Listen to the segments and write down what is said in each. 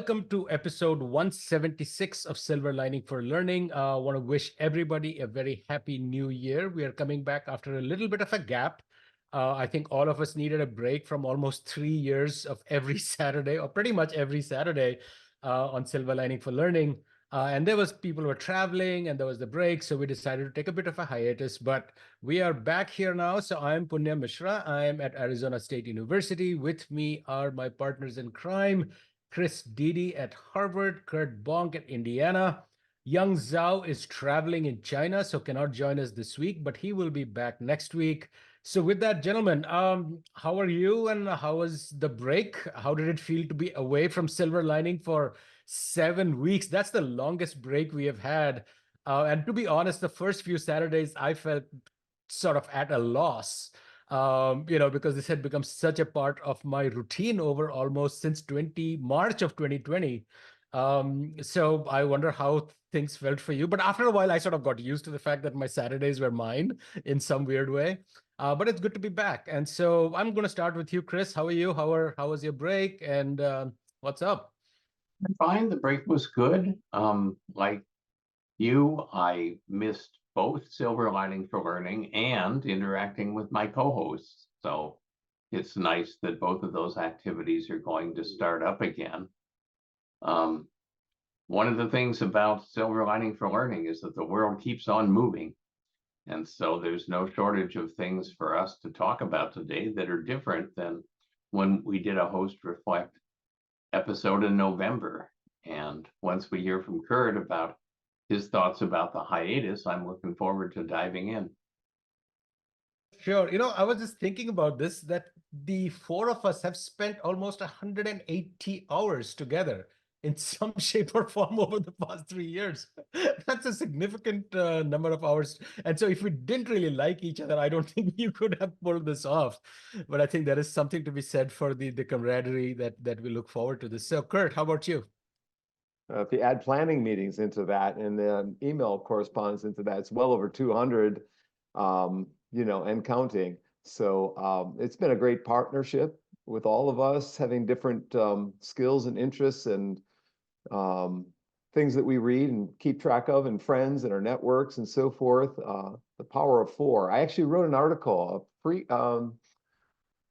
welcome to episode 176 of Silver Lining for Learning. I want to wish everybody a very happy new year. We are coming back after a little bit of a gap. I think all of us needed a break from almost 3 years of every Saturday, or pretty much every Saturday, on Silver Lining for Learning. And there was people were traveling and there was the break. So we decided to take a bit of a hiatus, but we are back here now. So I'm Punya Mishra. I'm at Arizona State University. With me are my partners in crime, Chris Didi at Harvard, Kurt Bonk at Indiana. Young Zhao is traveling in China, so cannot join us this week, but he will be back next week. So with that, gentlemen, how are you and how was the break? How did it feel to be away from Silver Lining for 7 weeks? That's the longest break we have had. And to be honest, the first few Saturdays, I felt sort of at a loss, because this had become such a part of my routine over almost since March of 2020. So I wonder how things felt for you. But after a while, I sort of got used to the fact that my Saturdays were mine in some weird way. But it's good to be back. And so I'm going to start with you, Chris. How are you? How was your break? And what's up? Fine, the break was good. Like you, I missed both Silver Lining for Learning and interacting with my co-hosts. So it's nice that both of those activities are going to start up again. One of the things about Silver Lining for Learning is that the world keeps on moving. And so there's no shortage of things for us to talk about today that are different than when we did a Host Reflect episode in November. And once we hear from Kurt about his thoughts about the hiatus, I'm looking forward to diving in. Sure. I was just thinking about this, that the four of us have spent almost 180 hours together in some shape or form over the past 3 years. That's a significant number of hours. And so if we didn't really like each other, I don't think you could have pulled this off. But I think there is something to be said for the camaraderie that we look forward to this. So Kurt, how about you? If you add planning meetings into that and then email correspondence into that, it's well over 200, and counting. So it's been a great partnership with all of us having different skills and interests and things that we read and keep track of, and friends and our networks and so forth. The power of four. I actually wrote an article,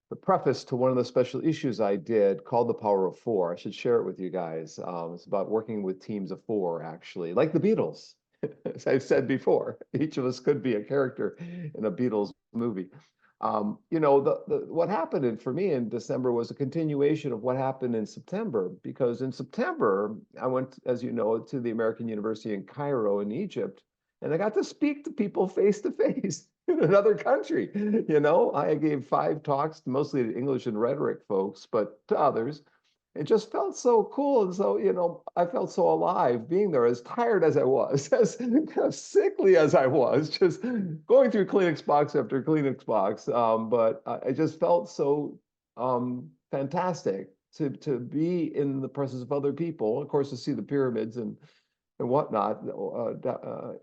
the preface to one of the special issues I did called The Power of Four. I should share it with you guys. It's about working with teams of four, actually, like the Beatles. As I've said before, each of us could be a character in a Beatles movie. What happened for me in December was a continuation of what happened in September, because in September, I went, as you know, to the American University in Cairo in Egypt, and I got to speak to people face to face in another country. I gave 5 talks, mostly to English and rhetoric folks, but to others. It just felt so cool. And so, I felt so alive being there, as tired as I was, as sickly as I was, just going through Kleenex box after Kleenex box. But I just felt so fantastic to be in the presence of other people, of course, to see the pyramids and whatnot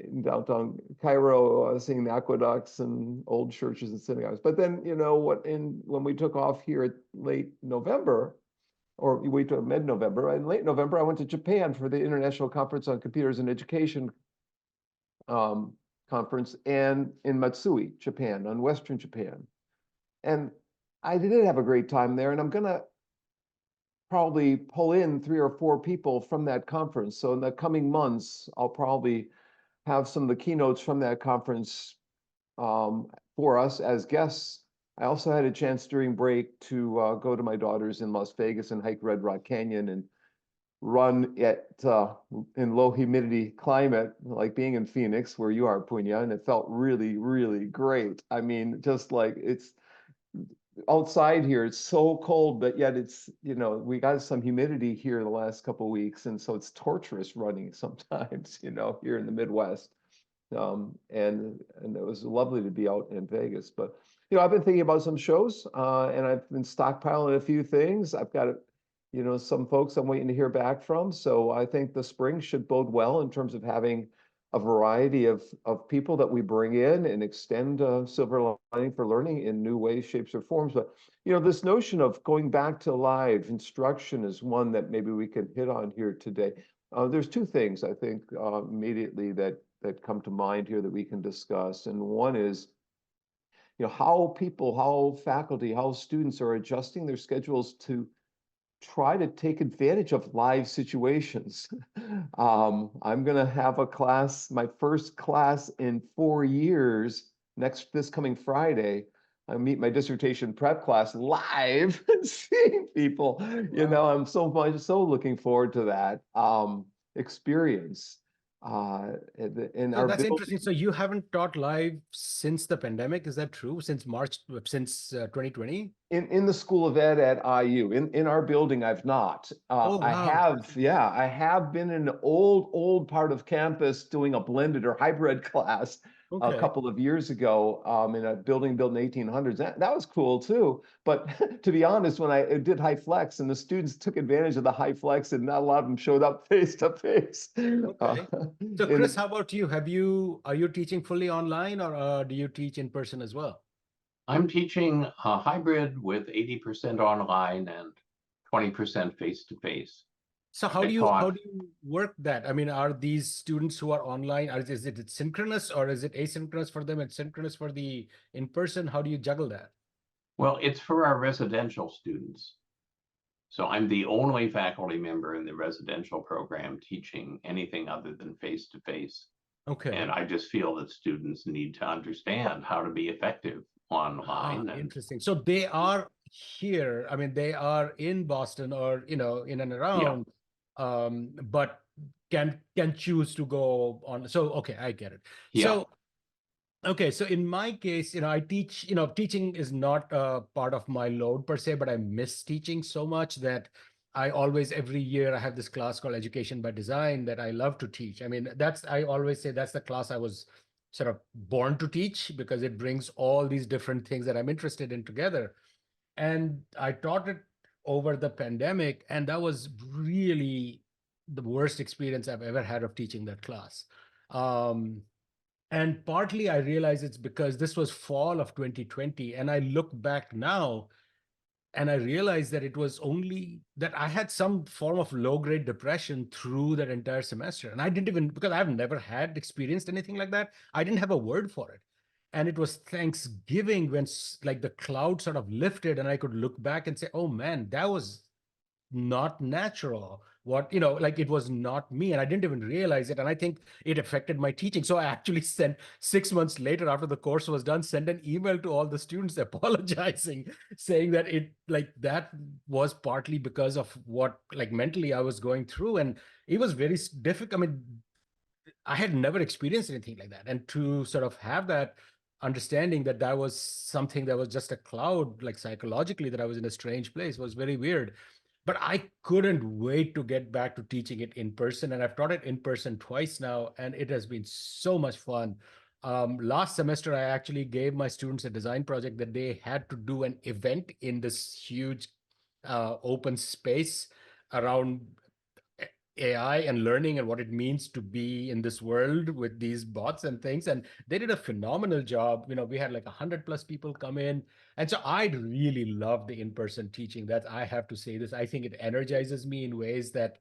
in downtown Cairo, seeing the aqueducts and old churches and synagogues. But then, when we took off here at late November, or we took mid-November, in late November, I went to Japan for the International Conference on Computers and Education conference, and in Matsui, Japan, on Western Japan. And I did have a great time there, and I'm gonna probably pull in 3 or 4 people from that conference. So in the coming months, I'll probably have some of the keynotes from that conference for us as guests. I also had a chance during break to go to my daughters in Las Vegas and hike Red Rock Canyon and run in low humidity climate, like being in Phoenix, where you are, Punya, and it felt really, really great. I mean, just like it's outside here, it's so cold, but yet it's, we got some humidity here the last couple of weeks, and so it's torturous running sometimes, here in the Midwest. And it was lovely to be out in Vegas. But I've been thinking about some shows, and I've been stockpiling a few things. I've got some folks I'm waiting to hear back from. So I think the spring should bode well in terms of having a variety of people that we bring in and extend Silver Lining for Learning in new ways, shapes, or forms. But this notion of going back to live instruction is one that maybe we can hit on here today. There's two things I think immediately that come to mind here that we can discuss, and one is how people, how faculty, how students are adjusting their schedules to try to take advantage of live situations. I'm going to have a class, my first class in 4 years, this coming Friday. I meet my dissertation prep class live, seeing people. Wow. I'm so looking forward to that experience in So our that's building. interesting. So you haven't taught live since the pandemic, is that true? Since March, since 2020? In the School of Ed at IU. In our building, I've not. Oh, I wow. have, yeah, I have been in an old part of campus doing a blended or hybrid class a Okay. couple of years ago in a building built in 1800s. That was cool too. But to be honest, when I did high flex and the students took advantage of the high flex and not a lot of them showed up face to face. Okay. So Chris, how about you? Are you teaching fully online, or do you teach in person as well? I'm teaching a hybrid with 80% online and 20% face-to-face. So I how taught, do you work that? I mean, are these students who are online, is it synchronous or is it asynchronous for them and synchronous for the in person? How do you juggle that? well, it's for our residential students. So I'm the only faculty member in the residential program teaching anything other than face-to-face. And Okay. I just feel that students need to understand how to be effective Ah, online. And interesting. So they are here. I mean, they are in Boston or, in and yeah, around, but can choose to go on. So, okay, I get it. yeah. So, okay, so in my case, I teach, teaching is not a part of my load per se, but I miss teaching so much that I always, every year, I have this class called Education by Design that I love to teach. I mean, I always say that's the class I was sort of born to teach because it brings all these different things that I'm interested in together. And I taught it over the pandemic, and that was really the worst experience I've ever had of teaching that class. Um, and partly I realize it's because this was fall of 2020. And I look back now and I realized that it was only that I had some form of low grade depression through that entire semester. And I didn't even, because I've never had experienced anything like that, I didn't have a word for it. And it was Thanksgiving when like the cloud sort of lifted and I could look back and say, oh man, that was not natural. What, like it was not me. And I didn't even realize it. And I think it affected my teaching. So I actually sent 6 months later, after the course was done, sent an email to all the students apologizing, saying that it like that was partly because of what like mentally I was going through. And it was very difficult. I mean, I had never experienced anything like that. And to sort of have that understanding that that was something that was just a cloud, like psychologically, that I was in a strange place was very weird. But I couldn't wait to get back to teaching it in person. And I've taught it in person twice now, and it has been so much fun. Last semester, I actually gave my students a design project that they had to do an event in this huge open space around AI and learning and what it means to be in this world with these bots and things. And they did a phenomenal job. We had like 100+ people come in. And so I really love the in-person teaching. That I have to say this. I think it energizes me in ways that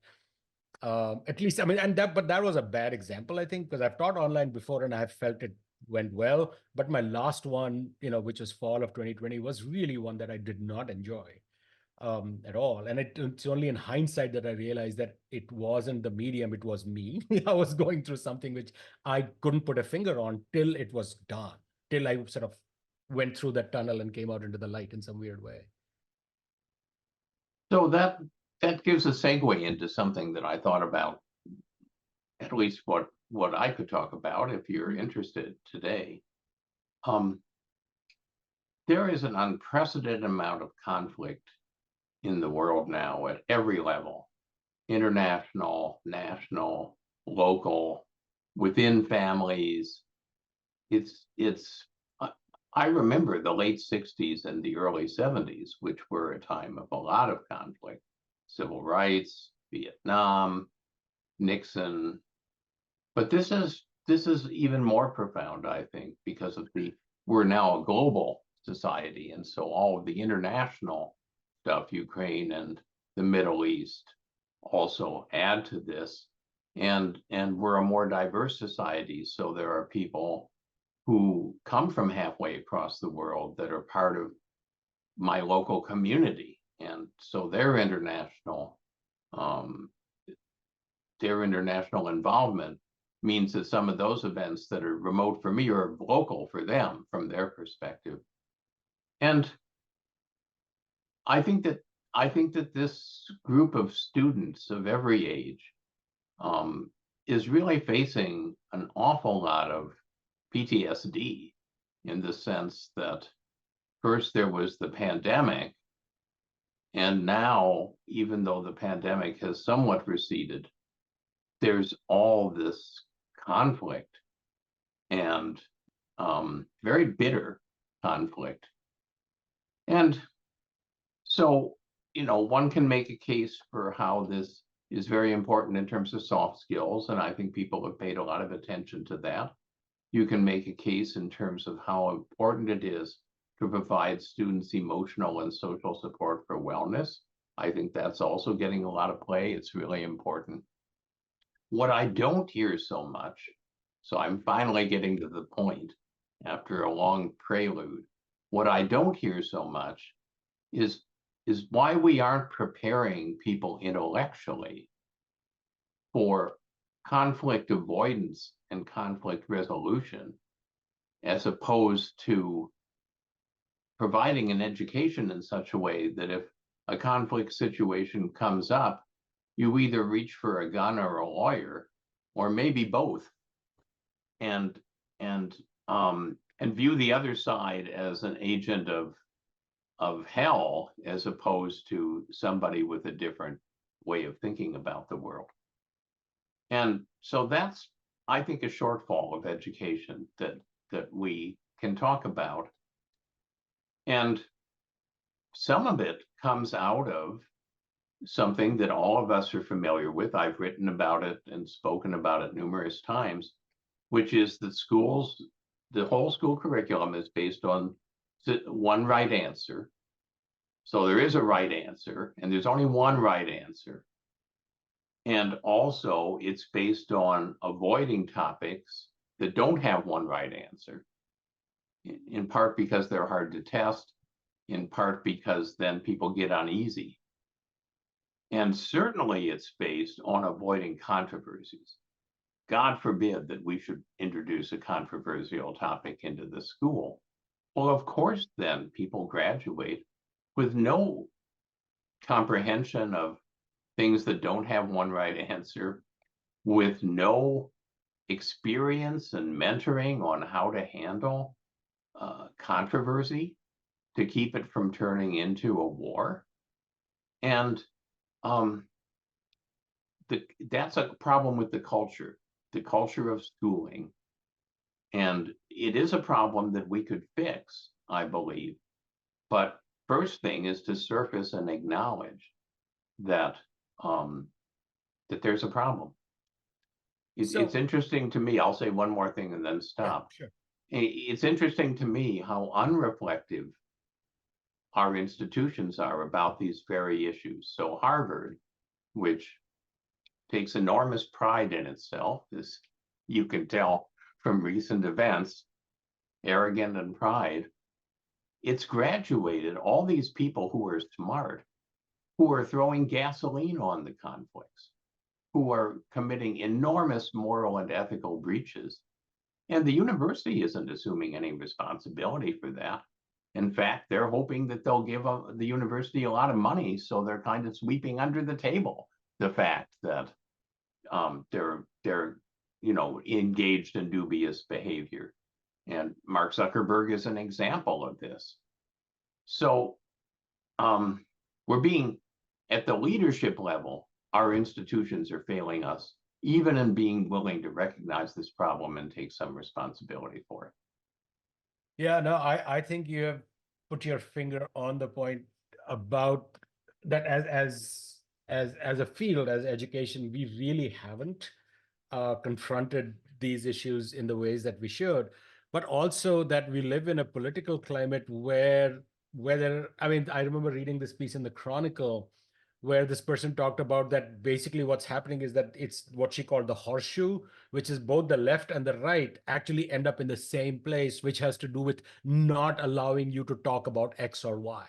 at least, I mean, but that was a bad example, I think, because I've taught online before and I've felt it went well. But my last one, which was fall of 2020, was really one that I did not enjoy at all. And it's only in hindsight that I realized that it wasn't the medium, it was me. I was going through something which I couldn't put a finger on till it was done, till I sort of went through that tunnel and came out into the light in some weird way. So that gives a segue into something that I thought about, at least what I could talk about if you're interested today. There is an unprecedented amount of conflict in the world now at every level: international, national, local, within families. It's I remember the late 60s and the early 70s, which were a time of a lot of conflict: civil rights, Vietnam, Nixon. But this has this is even more profound, I think, because of we're now a global society, and so all of the international stuff, Ukraine and the Middle East, also add to this. And we're a more diverse society, so there are people who come from halfway across the world that are part of my local community, and so their international involvement means that some of those events that are remote for me are local for them from their perspective. And I think that this group of students of every age is really facing an awful lot of PTSD, in the sense that first there was the pandemic, and now, even though the pandemic has somewhat receded, there's all this conflict, and very bitter conflict. And so, one can make a case for how this is very important in terms of soft skills, and I think people have paid a lot of attention to that. You can make a case in terms of how important it is to provide students emotional and social support for wellness. I think that's also getting a lot of play. It's really important. What I don't hear so much, so I'm finally getting to the point after a long prelude. What I don't hear so much is why we aren't preparing people intellectually for conflict avoidance and conflict resolution, as opposed to providing an education in such a way that if a conflict situation comes up, you either reach for a gun or a lawyer, or maybe both, and view the other side as an agent of hell, as opposed to somebody with a different way of thinking about the world. And so that's, I think, a shortfall of education that we can talk about. And some of it comes out of something that all of us are familiar with. I've written about it and spoken about it numerous times, which is that the whole school curriculum is based on one right answer. So there is a right answer, and there's only one right answer. And also, it's based on avoiding topics that don't have one right answer, in part because they're hard to test, in part because then people get uneasy. And certainly it's based on avoiding controversies. God forbid that we should introduce a controversial topic into the school. Well, of course, then people graduate with no comprehension of things that don't have one right answer, with no experience and mentoring on how to handle controversy to keep it from turning into a war. And that's a problem with the culture of schooling. And it is a problem that we could fix, I believe. But first thing is to surface and acknowledge that that there's a problem. It's interesting to me. I'll say one more thing and then stop. Yeah, sure. It's interesting to me how unreflective our institutions are about these very issues. So Harvard, which takes enormous pride in itself, as you can tell from recent events, arrogant and pride, it's graduated all these people who are smart, who are throwing gasoline on the conflicts, who are committing enormous moral and ethical breaches. And the university isn't assuming any responsibility for that. In fact, they're hoping that they'll give the university a lot of money, so they're kind of sweeping under the table the fact that they're engaged in dubious behavior. And Mark Zuckerberg is an example of this. So we're being, at the leadership level, our institutions are failing us, even in being willing to recognize this problem and take some responsibility for it. Yeah, no, I think you have put your finger on the point about that. As a field, as education, we really haven't confronted these issues in the ways that we should, but also that we live in a political climate where whether I mean, I remember reading this piece in the Chronicle where this person talked about that basically what's happening is that it's what she called the horseshoe, which is both the left and the right actually end up in the same place, which has to do with not allowing you to talk about X or Y.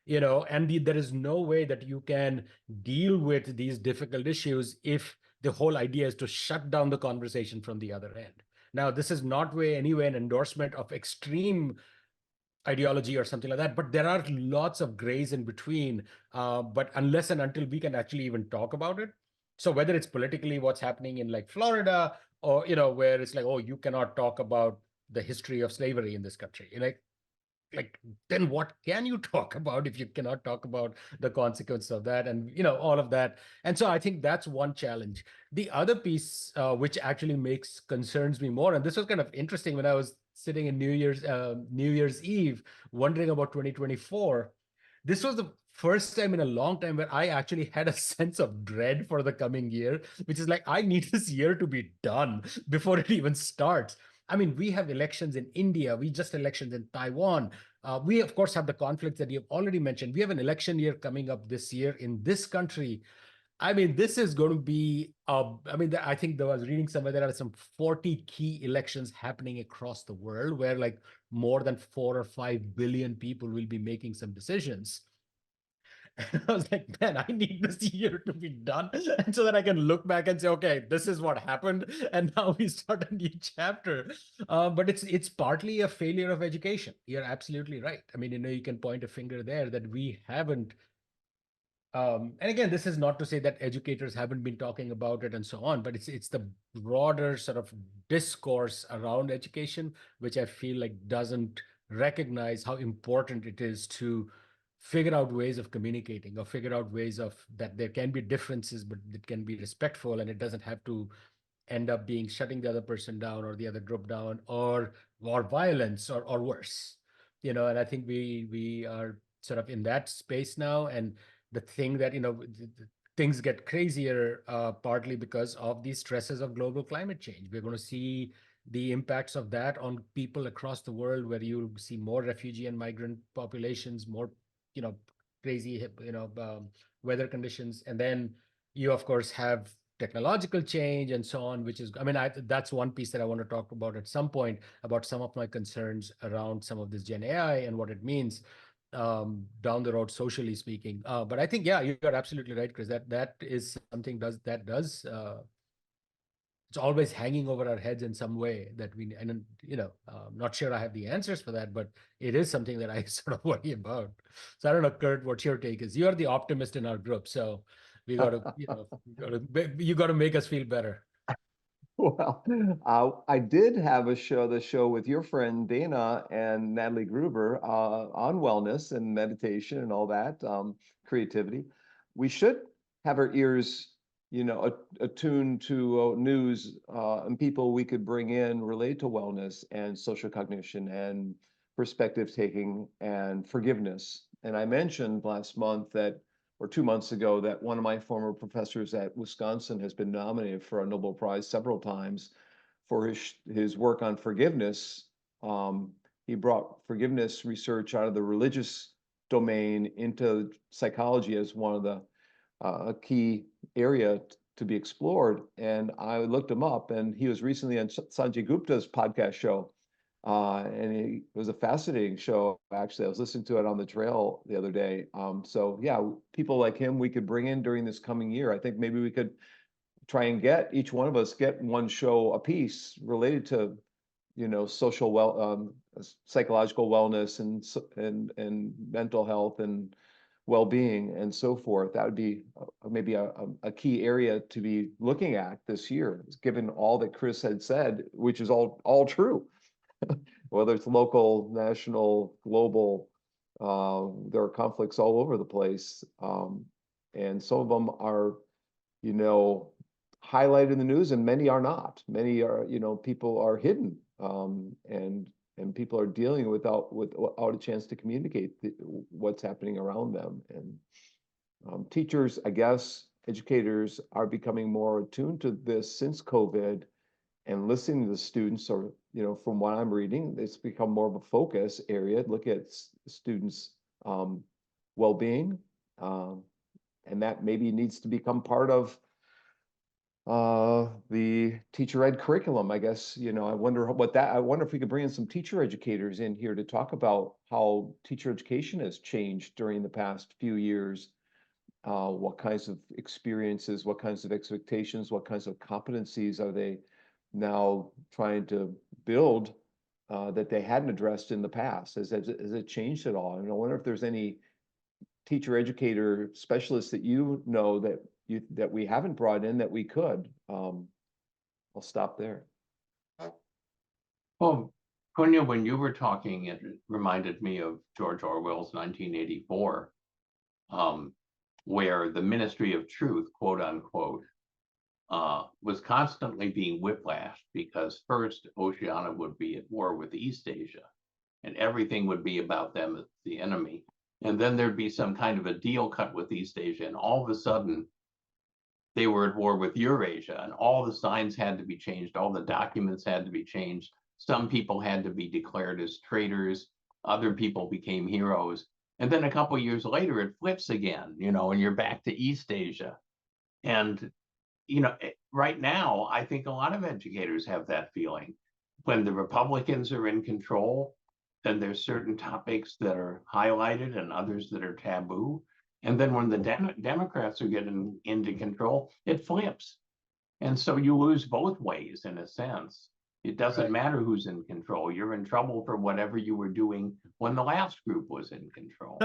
And there is no way that you can deal with these difficult issues if the whole idea is to shut down the conversation from the other end. Now, this is not way anyway an endorsement of extreme ideology or something like that, but there are lots of grays in between. But unless and until we can actually even talk about it, so whether it's politically what's happening in like Florida, or where it's like, oh, you cannot talk about the history of slavery in this country, like then what can you talk about if you cannot talk about the consequence of that, and all of that. And so I think that's one challenge. The other piece, which actually makes concerns me more, and this was kind of interesting when I was sitting in New Year's Eve wondering about 2024. This was the first time in a long time where I actually had a sense of dread for the coming year, which is like, I need this year to be done before it even starts. I mean, we have elections in India, we just elections in Taiwan. We, of course, have the conflicts that you've already mentioned. We have an election year coming up this year in this country. I mean, this is going to be, I mean, I think I was reading somewhere there are some 40 key elections happening across the world where like more than 4 or 5 billion people will be making some decisions. And I was like, man, I need this year to be done. And so that I can look back and say, okay, this is what happened. And now we start a new chapter. But it's partly a failure of education. You're absolutely right. I mean, you can point a finger there that we haven't. And again, this is not to say that educators haven't been talking about it and so on, but it's the broader sort of discourse around education, which I feel like doesn't recognize how important it is to figure out ways of communicating, or figure out ways of that there can be differences, but it can be respectful, and it doesn't have to end up being shutting the other person down or the other group down, or violence, or worse. And I think we are sort of in that space now. And the thing that things get crazier, partly because of these stresses of global climate change. We're going to see the impacts of that on people across the world, where you see more refugee and migrant populations, more you know crazy weather conditions, and then you of course have technological change and so on, which is, I mean, that's one piece that I want to talk about at some point, about some of my concerns around some of this Gen AI and what it means down the road, socially speaking. But I think, yeah, you're absolutely right, Chris. That is something does it's always hanging over our heads in some way, that we, and not sure I have the answers for that, but it is something that I sort of worry about. So I don't know, Kurt, what your take is. You're the optimist in our group, so we got to, you got to make us feel better. Well, I did have the show with your friend Dana and Natalie Gruber on wellness and meditation and all that, creativity. We should have our ears, attuned to news and people we could bring in related to wellness and social cognition and perspective taking and forgiveness. And I mentioned last month that, or 2 months ago, that one of my former professors at Wisconsin has been nominated for a Nobel Prize several times for his work on forgiveness. He brought forgiveness research out of the religious domain into psychology as one of the key area to be explored. And I looked him up, and he was recently on Sanjay Gupta's podcast show. And it was a fascinating show, actually. I was listening to it on the trail the other day. So yeah, people like him we could bring in during this coming year. I think maybe we could try and get each one of us get one show a piece related to, social psychological wellness and mental health and well-being and so forth. That would be maybe a key area to be looking at this year, given all that Chris had said, which is all true. Whether it's local, national, global, there are conflicts all over the place. And some of them are, highlighted in the news, and many are not. Many are, people are hidden, and people are dealing without a chance to communicate what's happening around them. And teachers, I guess, educators are becoming more attuned to this since COVID, and listening to the students, or, from what I'm reading, it's become more of a focus area. Look at students' well-being, and that maybe needs to become part of the teacher ed curriculum, I guess. I wonder if we could bring in some teacher educators in here to talk about how teacher education has changed during the past few years. What kinds of experiences, what kinds of expectations, what kinds of competencies are they now trying to build that they hadn't addressed in the past? Has it changed at all? And I wonder if there's any teacher educator specialists that that we haven't brought in that we could. I'll stop there. Well, Punya, when you were talking, it reminded me of George Orwell's 1984, where the Ministry of Truth, quote unquote, was constantly being whiplashed, because first Oceania would be at war with East Asia, and everything would be about them as the enemy. And then there'd be some kind of a deal cut with East Asia, and all of a sudden they were at war with Eurasia, and all the signs had to be changed, all the documents had to be changed. Some people had to be declared as traitors, other people became heroes. And then a couple years later, it flips again, and you're back to East Asia. And, right now, I think a lot of educators have that feeling. When the Republicans are in control, then there's certain topics that are highlighted and others that are taboo. And then when the Democrats are getting into control, it flips. And so you lose both ways, in a sense. It doesn't matter who's in control. You're in trouble for whatever you were doing when the last group was in control.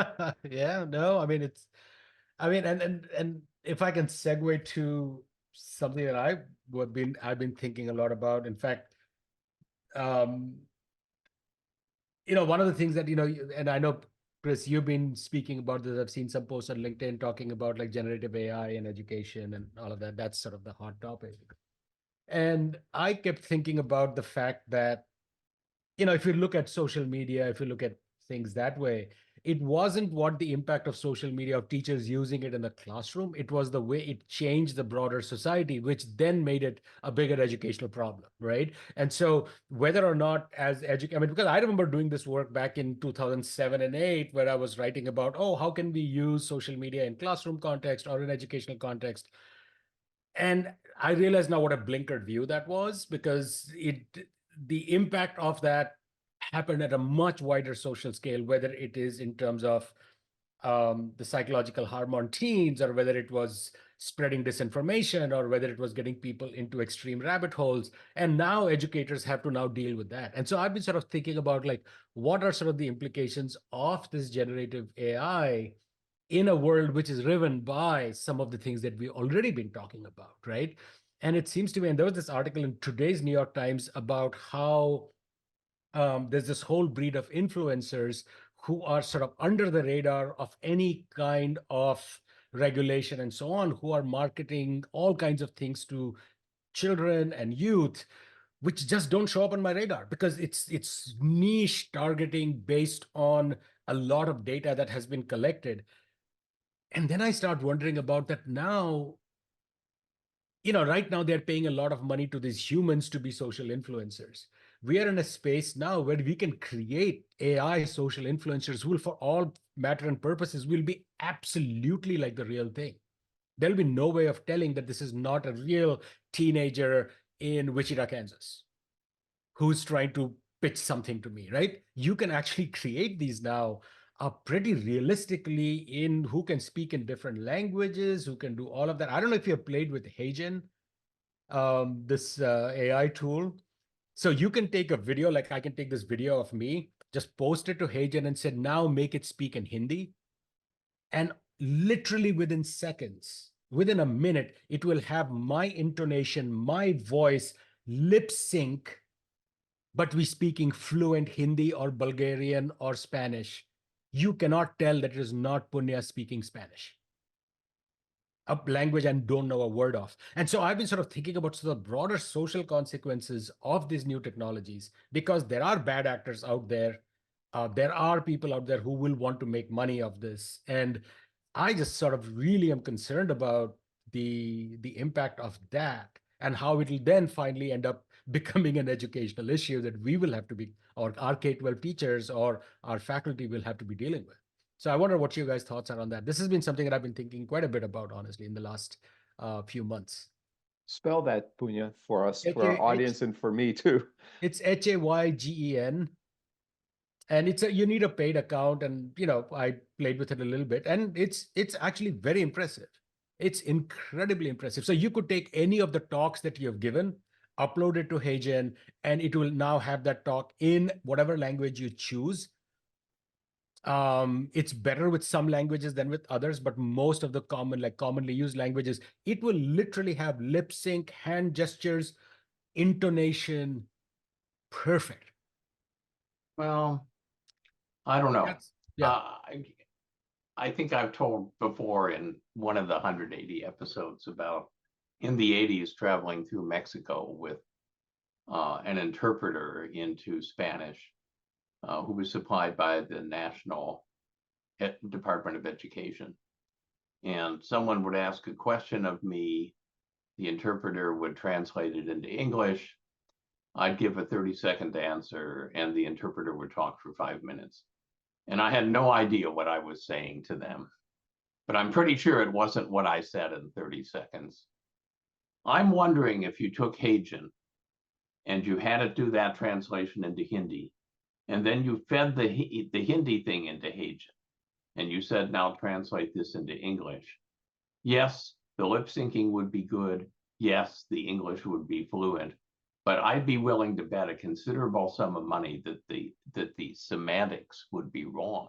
Yeah, no, I mean, and if I can segue to something that I've been thinking a lot about. In fact, um, one of the things that, and I know, Chris, you've been speaking about this. I've seen some posts on LinkedIn talking about like generative AI and education and all of that. That's sort of the hot topic. And I kept thinking about the fact that, if you look at social media, if you look at things that way, it wasn't what the impact of social media, of teachers using it in the classroom. It was the way it changed the broader society, which then made it a bigger educational problem, right? And so whether or not because I remember doing this work back in 2007 and 8, where I was writing about, how can we use social media in classroom context or in educational context? And I realize now what a blinkered view that was, because the impact of that happened at a much wider social scale, whether it is in terms of the psychological harm on teens, or whether it was spreading disinformation, or whether it was getting people into extreme rabbit holes. And now educators have to now deal with that. And so I've been sort of thinking about, like, what are sort of the implications of this generative AI in a world which is driven by some of the things that we've already been talking about, right? And it seems to me, and there was this article in today's New York Times about how there's this whole breed of influencers who are sort of under the radar of any kind of regulation and so on, who are marketing all kinds of things to children and youth, which just don't show up on my radar, because it's niche targeting based on a lot of data that has been collected. And then I start wondering about that now. Right now they're paying a lot of money to these humans to be social influencers. We are in a space now where we can create AI social influencers who will, for all matter and purposes, will be absolutely like the real thing. There'll be no way of telling that this is not a real teenager in Wichita, Kansas, who's trying to pitch something to me, right? You can actually create these now pretty realistically, in who can speak in different languages, who can do all of that. I don't know if you have played with Hagen, this AI tool. So you can take a video, like I can take this video of me, just post it to Hagen and say, now make it speak in Hindi. And literally within seconds, within a minute, it will have my intonation, my voice, lip sync, but we speaking fluent Hindi or Bulgarian or Spanish. You cannot tell that it is not Punya speaking Spanish, a language I don't know a word of. And so I've been sort of thinking about the broader social consequences of these new technologies, because there are bad actors out there. There are people out there who will want to make money of this. And I just sort of really am concerned about the impact of that, and how it will then finally end up becoming an educational issue that we will have to be, or our K-12 teachers or our faculty will have to be dealing with. So I wonder what you guys' thoughts are on that. This has been something that I've been thinking quite a bit about, honestly, in the last few months. Spell that, Punya, for us, for our H-A-H, audience and for me too. it's Haygen, and you need a paid account, and I played with it a little bit, and it's actually very impressive. It's incredibly impressive. So you could take any of the talks that you have given, upload it to Haygen, and it will now have that talk in whatever language you choose. It's better with some languages than with others, but most of the commonly used languages, it will literally have lip sync, hand gestures, intonation, perfect. Well, I don't know. Yeah. I think I've told before in one of the 180 episodes about in the 80s traveling through Mexico with an interpreter into Spanish who was supplied by the National Department of Education. And someone would ask a question of me, the interpreter would translate it into English. I'd give a 30-second answer, and the interpreter would talk for 5 minutes. And I had no idea what I was saying to them, but I'm pretty sure it wasn't what I said in 30 seconds. I'm wondering if you took Haygen and you had it do that translation into Hindi, and then you fed the Hindi thing into Haygen, and you said, now translate this into English. Yes, the lip syncing would be good. Yes, the English would be fluent. But I'd be willing to bet a considerable sum of money that the semantics would be wrong.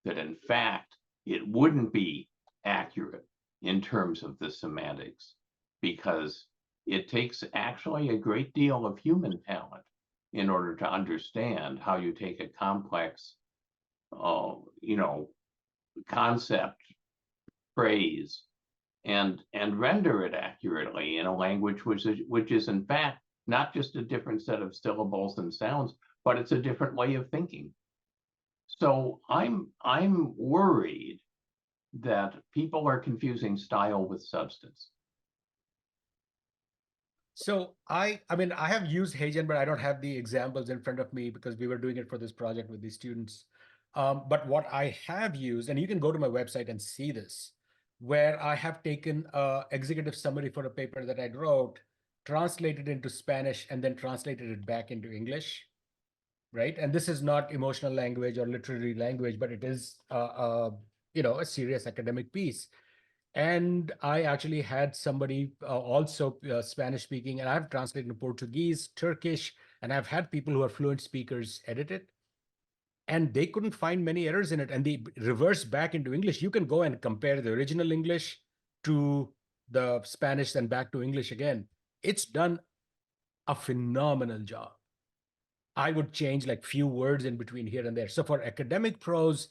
That in fact, it wouldn't be accurate in terms of the semantics, because it takes actually a great deal of human talent in order to understand how you take a complex, concept, phrase, and render it accurately in a language which is in fact not just a different set of syllables and sounds, but it's a different way of thinking. So I'm worried that people are confusing style with substance. So I mean, I have used Haygen, but I don't have the examples in front of me because we were doing it for this project with these students. But what I have used, and you can go to my website and see this, where I have taken a executive summary for a paper that I wrote, translated into Spanish, and then translated it back into English, right? And this is not emotional language or literary language, but it is a serious academic piece. And I actually had somebody also Spanish speaking, and I've translated to Portuguese, Turkish, and I've had people who are fluent speakers edit it. And they couldn't find many errors in it. And they reverse back into English. You can go and compare the original English to the Spanish and back to English again. It's done a phenomenal job. I would change like few words in between here and there. So for academic prose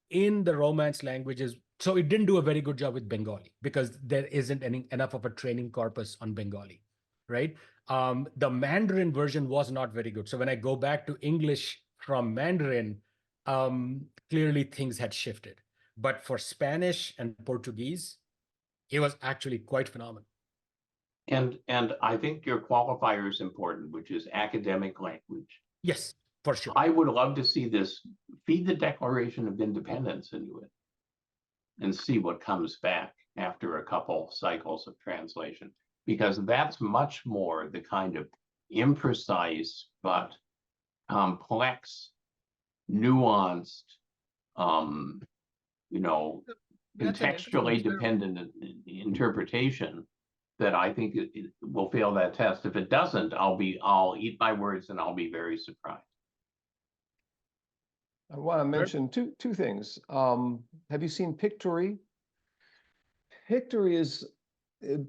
in the Romance languages, so it didn't do a very good job with Bengali because there isn't enough of a training corpus on Bengali, right? The Mandarin version was not very good. So when I go back to English from Mandarin, clearly things had shifted. But for Spanish and Portuguese, it was actually quite phenomenal. And I think your qualifier is important, which is academic language. Yes, for sure. I would love to see this, feed the Declaration of Independence into it and see what comes back after a couple cycles of translation, because that's much more the kind of imprecise but complex, nuanced, contextually dependent interpretation that I think it will fail that test. If it doesn't, I'll eat my words and I'll be very surprised. I want to mention two things. Have you seen Pictory? Pictory is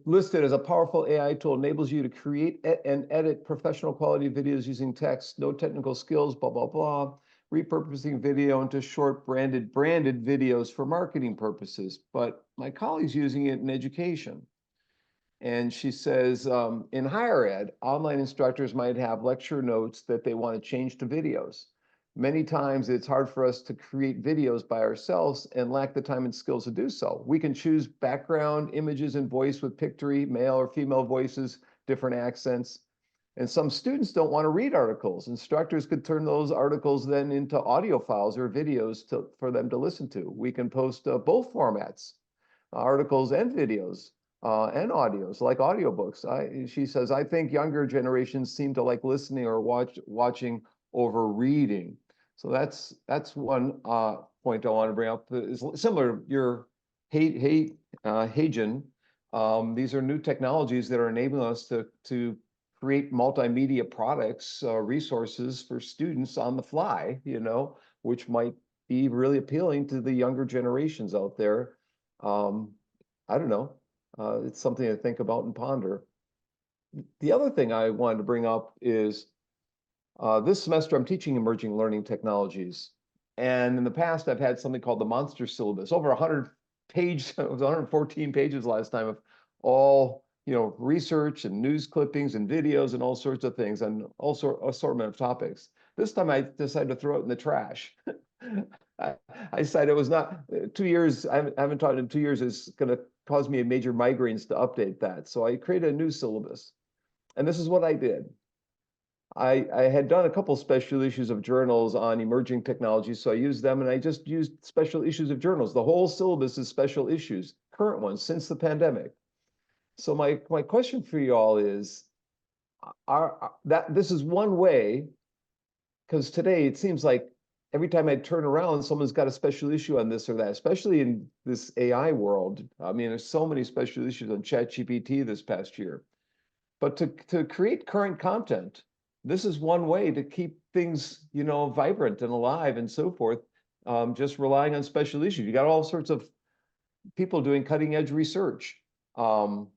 listed as a powerful AI tool, enables you to create and edit professional quality videos using text, no technical skills, blah, blah, blah, repurposing video into short branded videos for marketing purposes. But my colleague's using it in education. And she says, in higher ed, online instructors might have lecture notes that they want to change to videos. Many times it's hard for us to create videos by ourselves and lack the time and skills to do so. We can choose background images and voice with Pictory, male or female voices, different accents. And some students don't want to read articles. Instructors could turn those articles then into audio files or videos for them to listen to. We can post both formats, articles and videos and audios, like audiobooks. She says, I think younger generations seem to like listening or watching over reading. So that's one point I want to bring up. Is similar to your Hagen. These are new technologies that are enabling us to create multimedia products, resources for students on the fly, which might be really appealing to the younger generations out there. I don't know. It's something to think about and ponder. The other thing I wanted to bring up is this semester I'm teaching emerging learning technologies. And in the past, I've had something called the monster syllabus, over 100 pages, it was 114 pages last time of all, research and news clippings and videos and all sorts of things and assortment of topics. This time I decided to throw it in the trash. I decided it was not 2 years. I haven't taught in 2 years. It's going to cause me major migraines to update that. So I created a new syllabus. And this is what I did. I had done a couple special issues of journals on emerging technologies, so I used them, and I just used special issues of journals. The whole syllabus is special issues, current ones since the pandemic. So my question for you all is, this is one way, because today it seems like every time I turn around, someone's got a special issue on this or that, especially in this AI world. I mean, there's so many special issues on ChatGPT this past year. But to create current content, this is one way to keep things, vibrant and alive and so forth, just relying on special issues. You got all sorts of people doing cutting edge research. I'm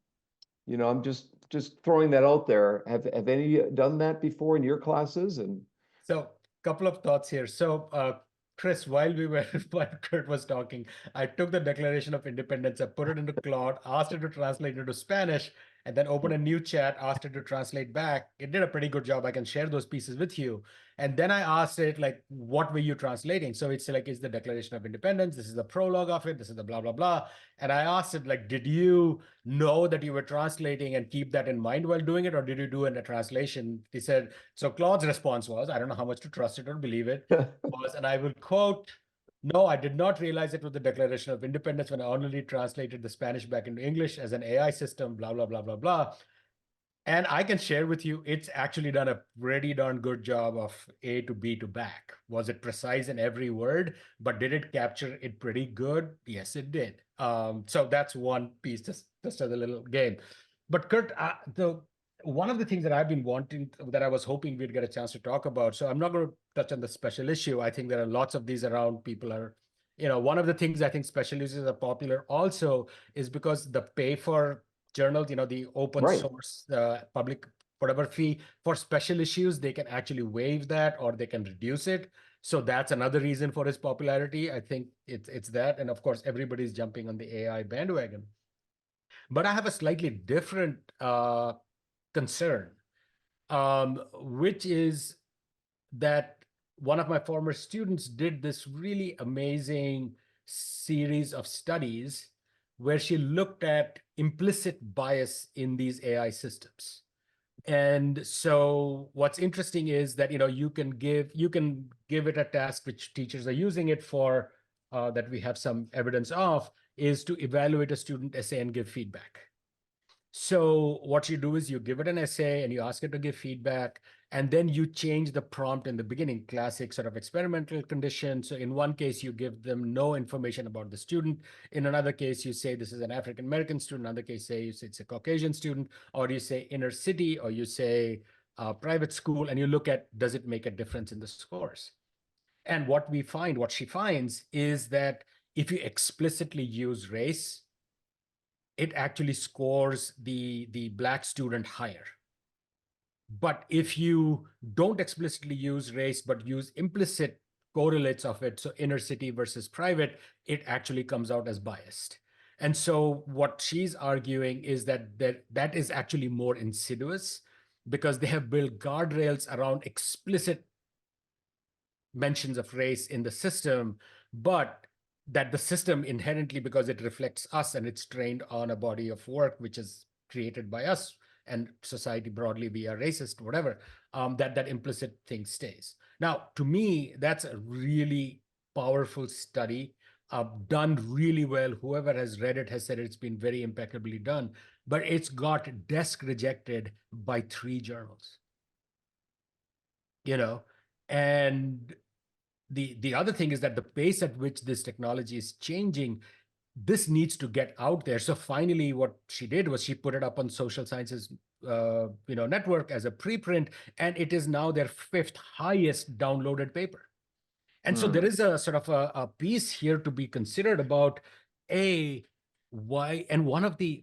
just throwing that out there. Have any done that before in your classes? And So, couple of thoughts here. So, Chris, while Kurt was talking, I took the Declaration of Independence, I put it into Claude, asked it to translate into Spanish, and then opened a new chat, asked it to translate back. It did a pretty good job. I can share those pieces with you. And then I asked it, like, what were you translating? So it's like, it's the Declaration of Independence. This is the prologue of it. This is the blah, blah, blah. And I asked it, like, did you know that you were translating and keep that in mind while doing it? Or did you do a translation? He said, so Claude's response was, I don't know how much to trust it or believe it, was, and I will quote, no, I did not realize it was the Declaration of Independence when I only translated the Spanish back into English as an AI system, blah, blah, blah, blah, blah. And I can share with you, it's actually done a pretty darn good job of A to B to back. Was it precise in every word, but did it capture it pretty good? Yes, it did. So that's one piece, just as a little game. But Kurt, one of the things that I've been wanting, that I was hoping we'd get a chance to talk about. So I'm not going to touch on the special issue. I think there are lots of these around. People are, one of the things I think special issues are popular also is because the pay for journals, the open Right. source, public, whatever fee for special issues, they can actually waive that or they can reduce it. So that's another reason for its popularity. I think it's that. And of course, everybody's jumping on the AI bandwagon. But I have a slightly different concern, which is that one of my former students did this really amazing series of studies where she looked at implicit bias in these AI systems. And so what's interesting is that, you can give it a task which teachers are using it for, that we have some evidence of, is to evaluate a student essay and give feedback. So what you do is you give it an essay and you ask it to give feedback, and then you change the prompt in the beginning, classic sort of experimental condition. So in one case, you give them no information about the student. In another case, you say this is an African-American student. Another case, you say it's a Caucasian student, or you say inner city, or you say private school, and you look at, does it make a difference in the scores? And what she finds is that if you explicitly use race, it actually scores the Black student higher. But if you don't explicitly use race, but use implicit correlates of it, so inner city versus private, it actually comes out as biased. And so what she's arguing is that is actually more insidious, because they have built guardrails around explicit mentions of race in the system, but that the system inherently, because it reflects us and it's trained on a body of work which is created by us, and society broadly we are racist, whatever, that implicit thing stays. Now, to me, that's a really powerful study, done really well. Whoever has read it has said it's been very impeccably done, but it's got desk rejected by 3 journals, you know, and the other thing is that the pace at which this technology is changing, this needs to get out there. So finally, what she did was she put it up on Social Sciences, network as a preprint, and it is now their 5th highest downloaded paper. And so there is a sort of a piece here to be considered about why. And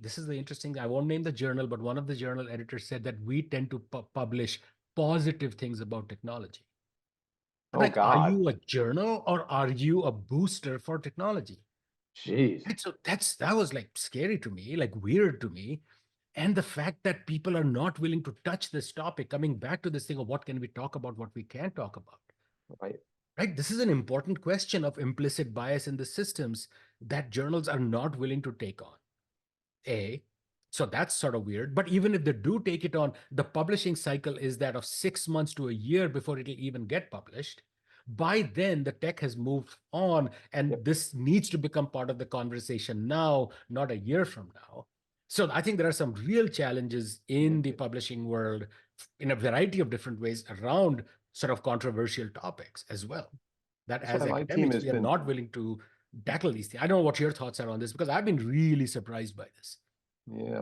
this is the interesting, I won't name the journal, but one of the journal editors said that we tend to publish positive things about technology. I'm Oh like, are God. you a journal or are you a booster for technology? Jeez. And so that was like scary to me, like weird to me. And the fact that people are not willing to touch this topic, coming back to this thing of what can we talk about, what we can't talk about, Right. right? This is an important question of implicit bias in the systems that journals are not willing to take on. So that's sort of weird. But even if they do take it on, the publishing cycle is that of 6 months to a year before it'll even get published. By then, the tech has moved on, and Yep. this needs to become part of the conversation now, not a year from now. So I think there are some real challenges in the publishing world in a variety of different ways around sort of controversial topics as well. That That's as why my team academics, has we are been, not willing to tackle these things. I don't know what your thoughts are on this, because I've been really surprised by this. yeah,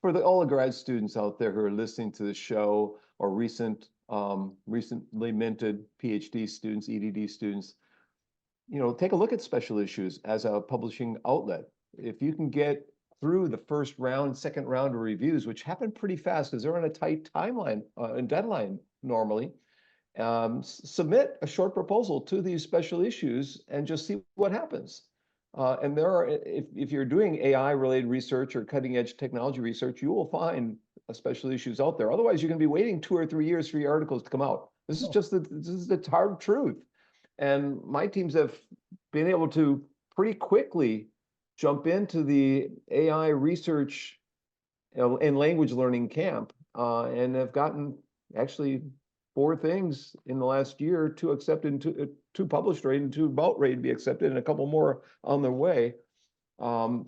for all the grad students out there who are listening to the show, or recently minted PhD students, EDD students, take a look at special issues as a publishing outlet. If you can get through the first round, second round of reviews, which happen pretty fast because they're on a tight timeline and deadline normally, submit a short proposal to these special issues and just see what happens. And if you're doing AI related research or cutting edge technology research, you will find special issues out there. Otherwise, you're going to be waiting 2 or 3 years for your articles to come out. This is Oh. just this is the hard truth. And my teams have been able to pretty quickly jump into the AI research and language learning camp, and have gotten actually 4 things in the last year, 2 accepted, and 2 published, ready, and 2 about ready to be accepted, and a couple more on their way.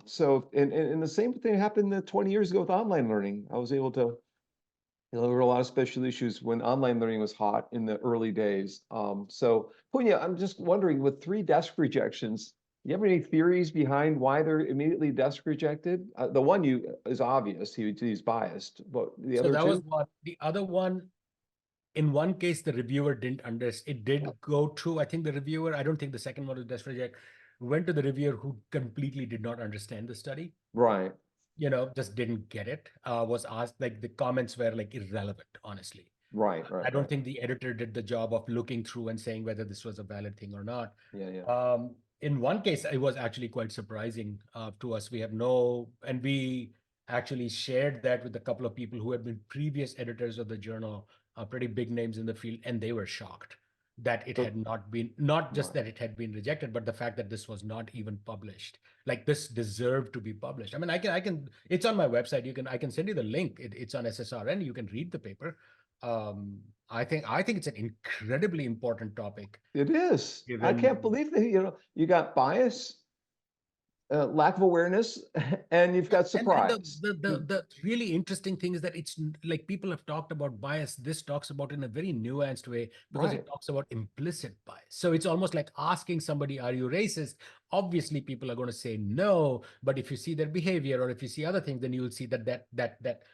So, and the same thing happened 20 years ago with online learning. I was able to, there were a lot of special issues when online learning was hot in the early days. So Punya, I'm just wondering, with 3 desk rejections, do you have any theories behind why they're immediately desk rejected? The one is obvious, he's biased, but the So other that was 2? one. The other one, in one case, the reviewer didn't understand. It did go through. I think the reviewer, I don't think the second one was Death Reject, went to the reviewer who completely did not understand the study, Right, just didn't get it, was asked, like the comments were like irrelevant, honestly. right, I right, don't right. think the editor did the job of looking through and saying whether this was a valid thing or not. Yeah, yeah. In one case, it was actually quite surprising to us. And we actually shared that with a couple of people who had been previous editors of the journal, pretty big names in the field, and they were shocked that it So, had not been, not just right. that it had been rejected, but the fact that this was not even published. Like this deserved to be published. I mean, it's on my website. I can send you the link. It's on SSRN. You can read the paper. I think it's an incredibly important topic, It is. I can't given. believe that, you got bias, lack of awareness, and you've got And the, surprise. the the the really interesting thing is that like people have talked about bias. This talks about in a very nuanced way, because Right. it talks about implicit bias. So it's almost like asking somebody, "Are you racist?" Obviously, people are going to say no. But if you see their behavior, or if you see other things, then you will see that.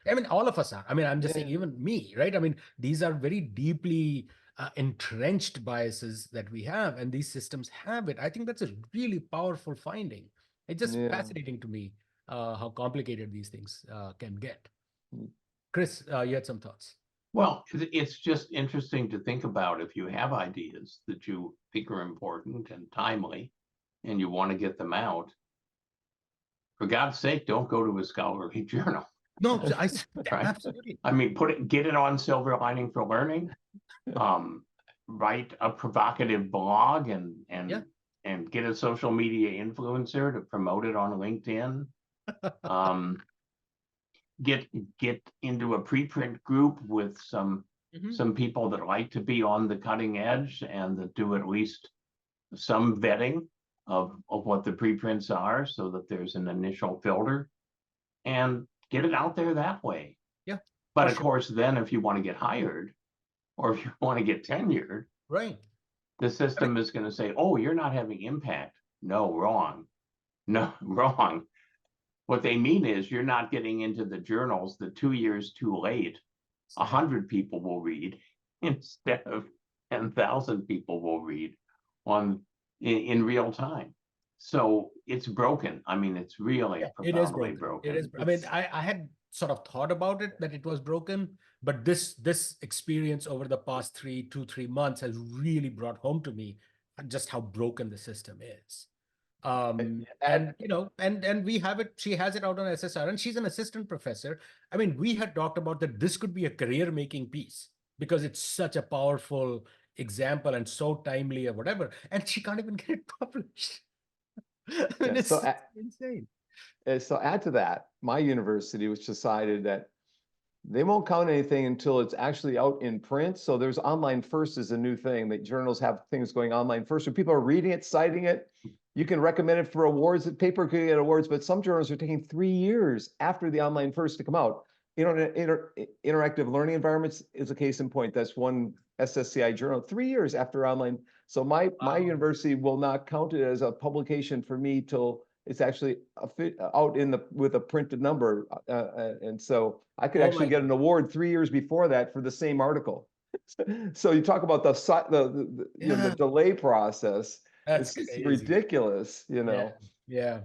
I mean, all of us are. I mean, I'm just saying, Yeah. even me, right? I mean, these are very deeply entrenched biases that we have, and these systems have it. I think that's a really powerful finding. It's just Yeah. fascinating to me how complicated these things can get. Mm. Chris, you had some thoughts. Well, it's just interesting to think about if you have ideas that you think are important and timely and you want to get them out. For God's sake, don't go to a scholarly journal, No, right? absolutely. I mean, get it on Silver Lining for Learning. Write a provocative blog Yeah. and get a social media influencer to promote it on LinkedIn. get into a preprint group with some people that like to be on the cutting edge and that do at least some vetting of what the preprints are, so that there's an initial filter, and get it out there that way. Yeah. But for of sure. course, then if you want to get hired, or if you want to get tenured, Right. the system is going to say, oh, you're not having impact. No, wrong. No, wrong. What they mean is you're not getting into the journals that 2 years too late, 100 people will read instead of 10,000 people will read in real time. So it's broken. I mean, it's really It is profoundly broken. It is. broken. I mean, I had sort of thought about it that it was broken, but this experience over the past 3 months has really brought home to me just how broken the system is. And you know, and we have it. She has it out on SSR, and she's an assistant professor. I mean, we had talked about that this could be a career-making piece because it's such a powerful example and so timely or whatever, and she can't even get it published. I mean, Yeah, it's insane. so add to that, my university, which decided that they won't count anything until it's actually out in print. So there's online first is a new thing that journals have things going online first. So people are reading it, citing it. You can recommend it for awards. The paper could get awards, but some journals are taking 3 years after the online first to come out. Interactive learning environments is a case in point. That's one SSCI journal, 3 years after online. So my university will not count it as a publication for me till it's actually out with a printed number, and so I could actually get an award 3 years before that for the same article. So you talk about the delay process. That's It's crazy. ridiculous, you know. Yeah.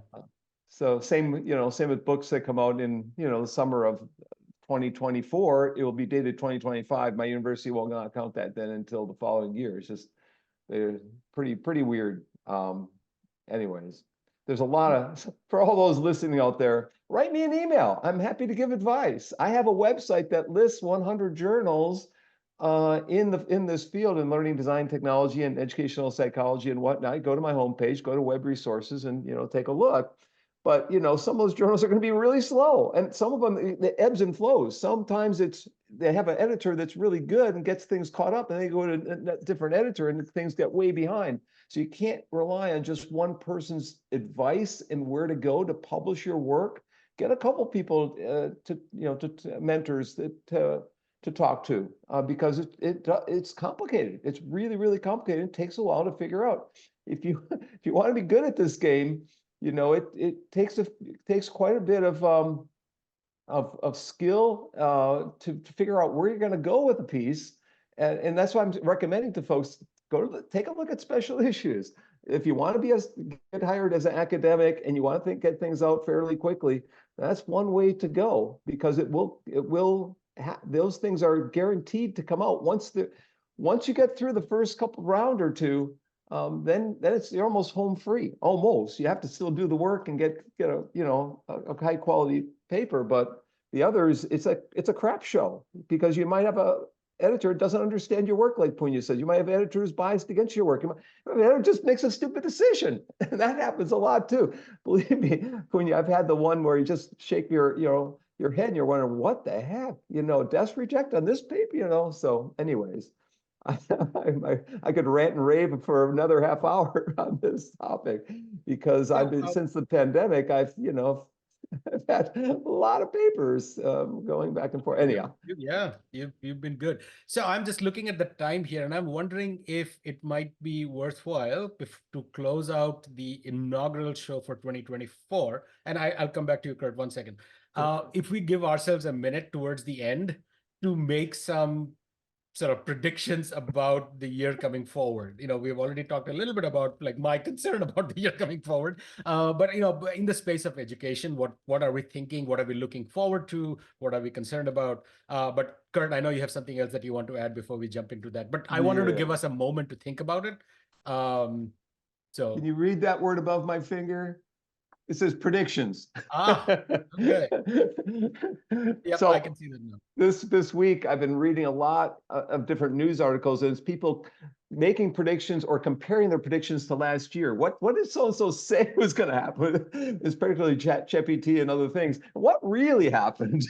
So same with books that come out in the summer of 2024. It will be dated 2025. My university will not count that then until the following year. It's just they're pretty weird. Anyways. There's a lot of, for all those listening out there, write me an email. I'm happy to give advice. I have a website that lists 100 journals in this field in learning design technology and educational psychology and whatnot. Go to my homepage, go to web resources, and take a look. But some of those journals are going to be really slow, and some of them the ebbs and flows. Sometimes they have an editor that's really good and gets things caught up, and they go to a different editor and things get way behind. So you can't rely on just one person's advice and where to go to publish your work. Get a couple people to mentors to talk to because it's complicated. It's really complicated. It takes a while to figure out. If you want to be good at this game, it takes quite a bit of skill to figure out where you're going to go with a piece, and that's why I'm recommending to folks take a look at special issues. If you want to get hired as an academic and you want to get things out fairly quickly, that's one way to go, because those things are guaranteed to come out once you get through the first couple round or two. Then you're almost home free. Almost. You have to still do the work and get a high quality paper, but the others, it's a crap show, because you might have a editor doesn't understand your work, like Punya said. You might have editors biased against your work. The editor just makes a stupid decision. And that happens a lot too. Believe me, Punya, I've had the one where you just shake your head and you're wondering, what the heck? Desk reject on this paper, So anyways, I could rant and rave for another half hour on this topic, because I've been, since the pandemic, I've had a lot of papers going back and forth. Anyhow. Yeah, you've been good. So I'm just looking at the time here, and I'm wondering if it might be worthwhile to close out the inaugural show for 2024. And I'll come back to you, Kurt, 1 second. If we give ourselves a minute towards the end to make some sort of predictions about the year coming forward. We've already talked a little bit about like my concern about the year coming forward. But in the space of education, what are we thinking? What are we looking forward to? What are we concerned about? But Kurt, I know you have something else that you want to add before we jump into that. But I wanted to give us a moment to think about it. So can you read that word above my finger? It says predictions. Okay. Yep, So I can see that now. This week, I've been reading a lot of different news articles, and it's people making predictions or comparing their predictions to last year. What did so-and-so say was going to happen? It's particularly ChatGPT and other things. What really happened?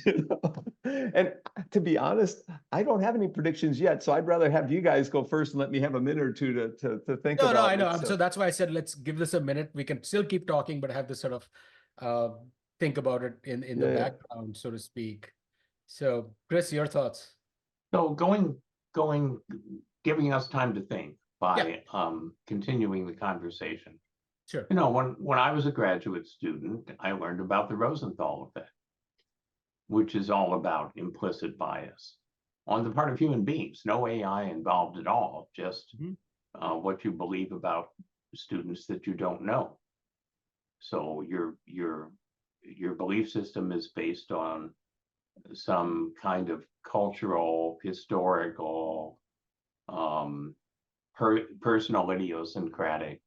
And to be honest, I don't have any predictions yet, so I'd rather have you guys go first and let me have a minute or two to think No, about I know. it. So that's why I said let's give this a minute. We can still keep talking, but have this sort of think about it in the Yeah. background, so to speak. So, Chris, your thoughts? So giving us time to think Yeah, by continuing the conversation. sure. You know, when I was a graduate student, I learned about the Rosenthal effect, which is all about implicit bias on the part of human beings. No AI involved at all, just Mhm. what you believe about students that you don't know. So your belief system is based on some kind of cultural, historical, personal idiosyncratic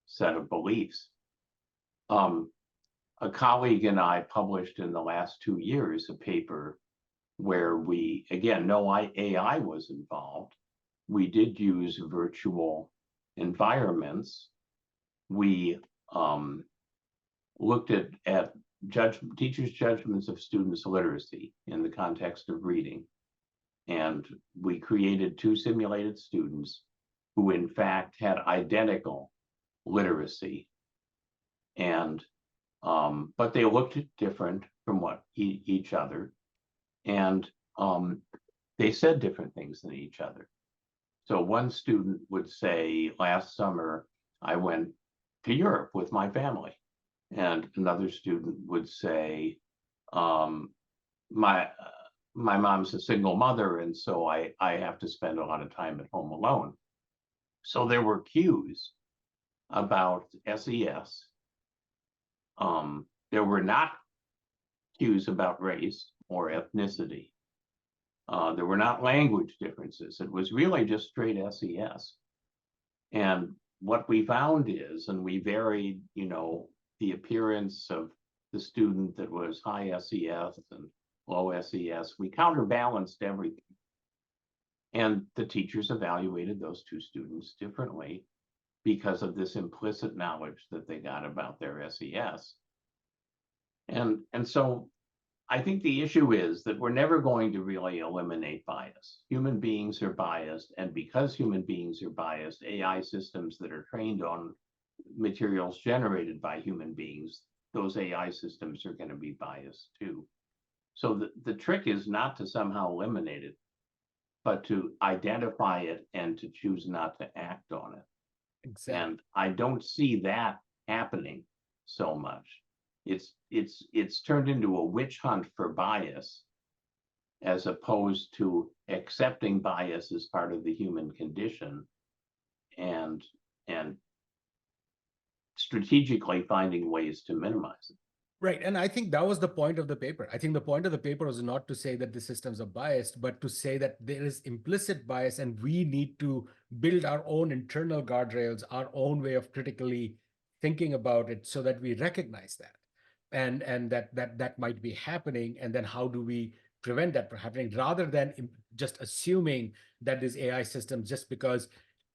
set of beliefs. A colleague and I published in the last 2 years a paper where we, again, no AI was involved. We did use virtual environments. We looked at teachers' judgments of students' literacy in the context of reading. And we created 2 simulated students who in fact had identical literacy. And but they looked different from each other. And they said different things than each other. So one student would say, last summer, I went to Europe with my family. And another student would say, my mom's a single mother, and so I have to spend a lot of time at home alone. So there were cues about SES. There were not cues about race or ethnicity. There were not language differences. It was really just straight SES. And what we found is, and we varied, you know, the appearance of the student that was high SES and low SES, we counterbalanced everything. And the teachers evaluated those 2 students differently because of this implicit knowledge that they got about their SES. And so I think the issue is that we're never going to really eliminate bias. Human beings are biased, and because human beings are biased, AI systems that are trained on materials generated by human beings, those AI systems are going to be biased too. So the trick is not to somehow eliminate it, but to identify it and to choose not to act on it. Exactly. And I don't see that happening so much. It's turned into a witch hunt for bias, as opposed to accepting bias as part of the human condition and strategically finding ways to minimize it. Right. And I think that was the point of the paper. I think the point of the paper was not to say that the systems are biased, but to say that there is implicit bias and we need to build our own internal guardrails, our own way of critically thinking about it so that we recognize that. And that might be happening. And then how do we prevent that from happening rather than just assuming that these AI systems, just because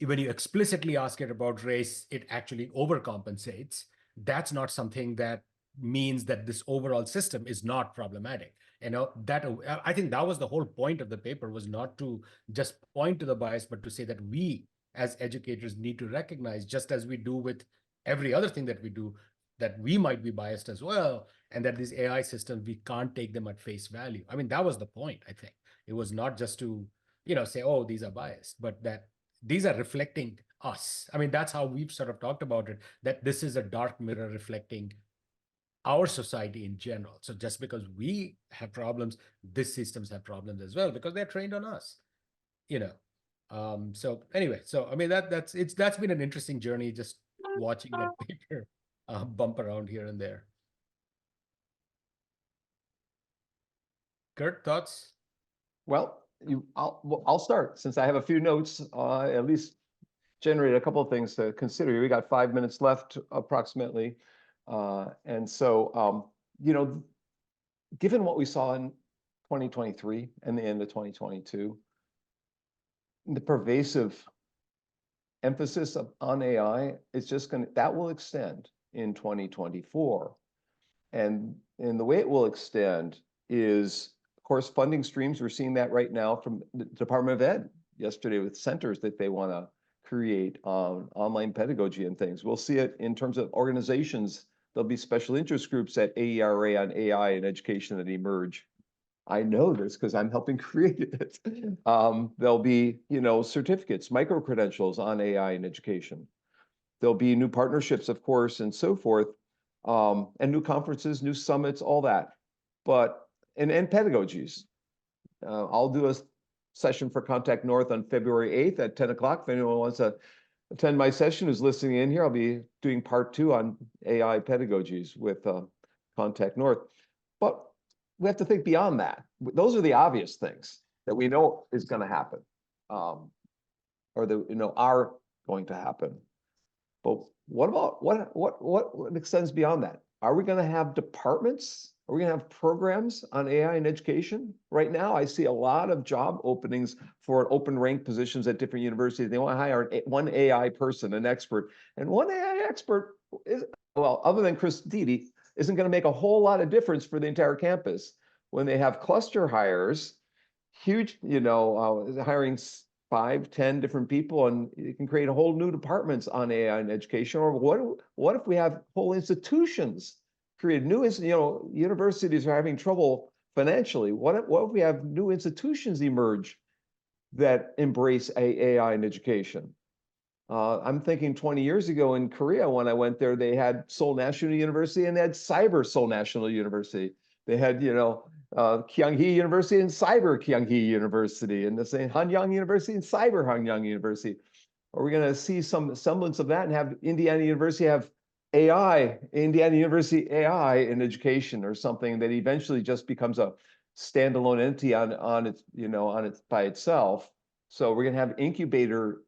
when you explicitly ask it about race, it actually overcompensates. That's not something that means that this overall system is not problematic. You know, that I think that was the whole point of the paper, was not to just point to the bias, but to say that we as educators need to recognize, just as we do with every other thing that we do, that we might be biased as well, and that these AI systems, we can't take them at face value. I mean, that was the point. I think it was not just to, you know, say, oh, these are biased, but that these are reflecting us. I mean, that's how we've sort of talked about it, that this is a dark mirror reflecting our society in general. So just because we have problems, these systems have problems as well because they're trained on us, you know. So anyway, so I mean that's been an interesting journey, just watching that paper bump around here and there. Kurt, thoughts? Well, I'll start since I have a few notes, at least generate a couple of things to consider. We got 5 minutes left approximately. And so, you know, given what we saw in 2023 and the end of 2022, the pervasive emphasis on AI, it's just that will extend in 2024. And the way it will extend is, of course, funding streams. We're seeing that right now from the Department of Ed yesterday with centers that they want to create on online pedagogy and things. We'll see it in terms of organizations. There'll be special interest groups at AERA on AI and education that emerge. I know this because I'm helping create it. There'll be, certificates, micro-credentials on AI in education. There'll be new partnerships, of course, and so forth, and new conferences, new summits, all that. But, and pedagogies. I'll do a session for Contact North on February 8th at 10 o'clock. If anyone wants to attend my session who's listening in here, I'll be doing part 2 on AI pedagogies with Contact North. But we have to think beyond that. Those are the obvious things that we know is going to happen, or that are going to happen. But what about what extends beyond that? Are we going to have departments? Are we going to have programs on AI in education? Right now, I see a lot of job openings for open rank positions at different universities. They want to hire one AI person, an expert, and one AI expert is, well, other than Chris Dede, isn't going to make a whole lot of difference for the entire campus. When they have cluster hires, huge, hiring 5, 10 different people, and you can create a whole new departments on AI in education. Or what if we have whole institutions create new, universities are having trouble financially. What if we have new institutions emerge that embrace AI in education? I'm thinking 20 years ago in Korea, when I went there, they had Seoul National University and they had Cyber Seoul National University. They had, Kyunghee University and Cyber Kyunghee University, and the same Hanyang University and Cyber Hanyang University. Are we going to see some semblance of that and have Indiana University have AI, Indiana University AI in education, or something that eventually just becomes a standalone entity on its by itself? So we're going to have incubator,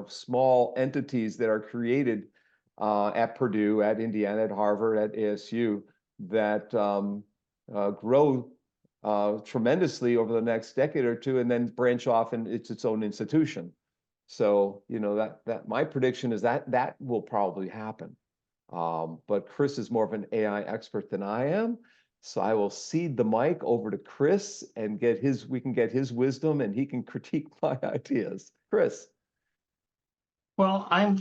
small entities that are created at Purdue, at Indiana, at Harvard, at ASU that grow tremendously over the next decade or two, and then branch off and it's its own institution. So, that my prediction is that will probably happen. But Chris is more of an AI expert than I am. So I will cede the mic over to Chris and we can get his wisdom and he can critique my ideas. Chris. Well, I'm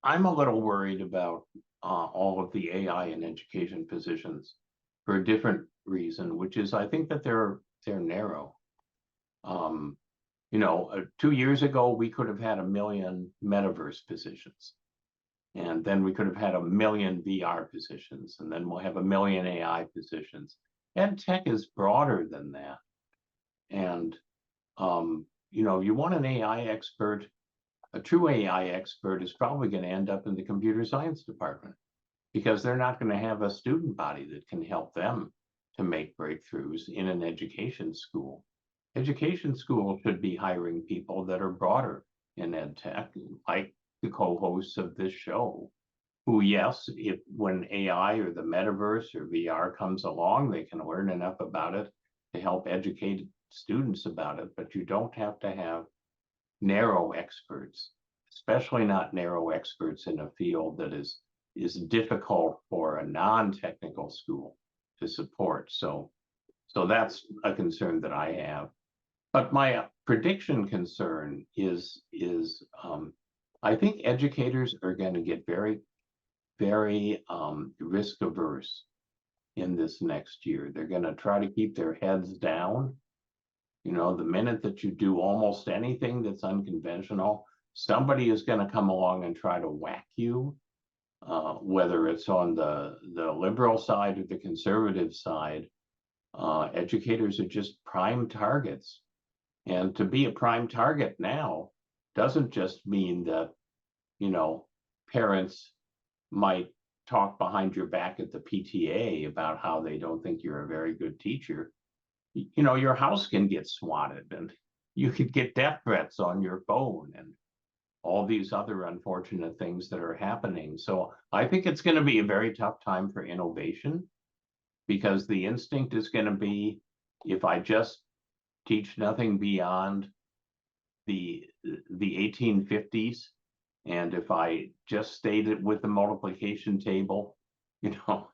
a little worried about all of the AI in education positions for a different reason, which is I think that they're narrow. 2 years ago, we could have had 1 million metaverse positions. And then we could have had 1 million VR positions, and then we'll have 1 million AI positions. Ed tech is broader than that. And, you want an AI expert, a true AI expert is probably going to end up in the computer science department because they're not going to have a student body that can help them to make breakthroughs in an education school. Education school should be hiring people that are broader in ed tech, like the co-hosts of this show, who, yes, when AI or the metaverse or VR comes along, they can learn enough about it to help educate students about it, but you don't have to have narrow experts, especially not narrow experts in a field that is difficult for a non-technical school to support. So that's a concern that I have. But my prediction concern is I think educators are going to get very, very risk averse in this next year. They're going to try to keep their heads down. The minute that you do almost anything that's unconventional, somebody is going to come along and try to whack you, whether it's on the liberal side or the conservative side. Educators are just prime targets. And to be a prime target now doesn't just mean that, parents might talk behind your back at the PTA about how they don't think you're a very good teacher. Your house can get swatted and you could get death threats on your phone and all these other unfortunate things that are happening. So I think it's going to be a very tough time for innovation because the instinct is going to be, if I just teach nothing beyond the 1850s, And if I just stayed with the multiplication table, you know,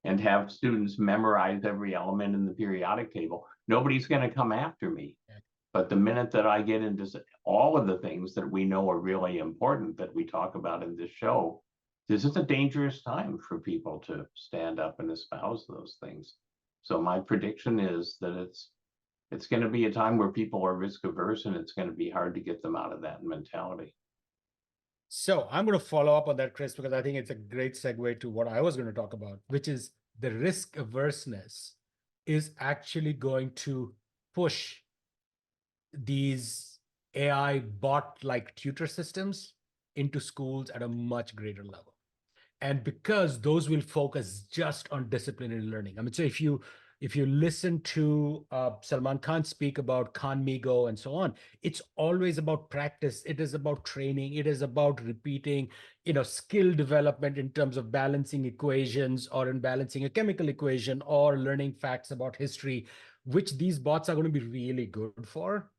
and have students memorize every element in the periodic table, nobody's going to come after me. But the minute that I get into all of the things that we know are really important that we talk about in this show, this is a dangerous time for people to stand up and espouse those things. So my prediction is that it's going to be a time where people are risk averse, and it's going to be hard to get them out of that mentality. So I'm going to follow up on that, Chris, because I think it's a great segue to what I was going to talk about, which is the risk averseness is actually going to push these AI bot-like tutor systems into schools at a much greater level. And because those will focus just on disciplinary learning. I mean, so if you listen to Salman Khan speak about Khan Migo and so on, it's always about practice. It is about training. It is about repeating, skill development in terms of balancing equations or in balancing a chemical equation or learning facts about history, which these bots are going to be really good for,